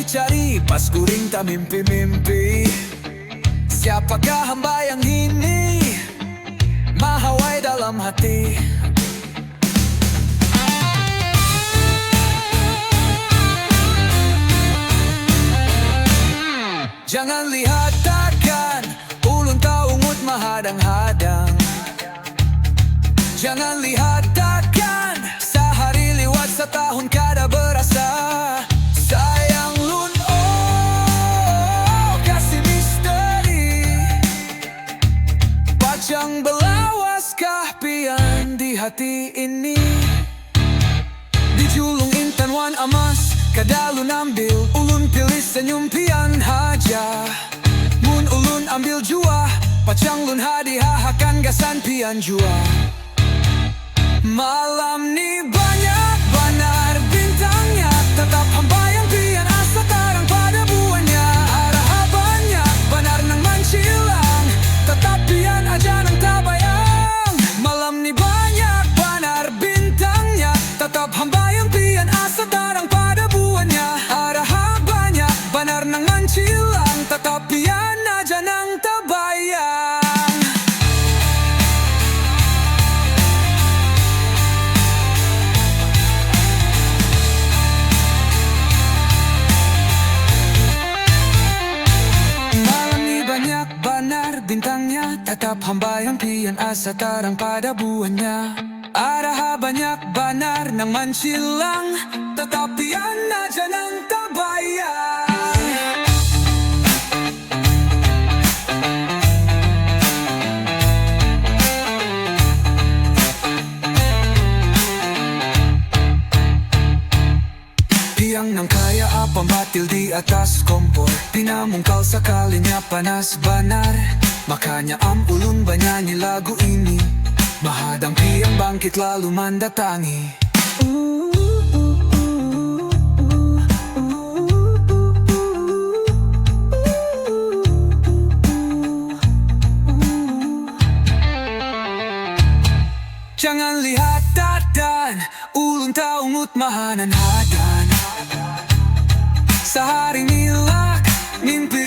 cari-cari pas kuring tak mimpi-mimpi. Siapakah hamba yang ini mahawai dalam hati? Jangan lihat takkan ulun taungut mahadang-hadang. Jangan lihat takkan sehari liwat setahun kada berasa. Sayang lun kasih misteri. Pajang belawaskah pian di hati ini. Dijulung intan wan amas kada ulun ambil. Ulun pilih senyum pian haja. Mun ulun ambil jua pacang lun hadiah akan gasan pian jua. Malam ni banyak banar bintangnya, tetap hamba yang pian asa tarang pada buahnya. Arah banyak banar nang mancilang, tetap pian aja nang tabayang. Malam ni banyak banar bintangnya, tetap hamba yang pian asa tarang pada buahnya. Arah banyak banar nang mancilang, tetap pian aja nang tabayang. Bintangnya tetap hamba yang pian asa tarang pada buahnya. Arah banyak banar nang mancilang, tetap pian aja nang tabayang. Piang nang kaya apa batil di atas kompor. Pinamungkal sakalinya panas banar. Makanya ulun banyanyi lagu ini. Mahadang piang bangkit lalu mendatangi. Jangan lihat dadan, ulun taungut mahanan hadan. Sehari nilak mimpi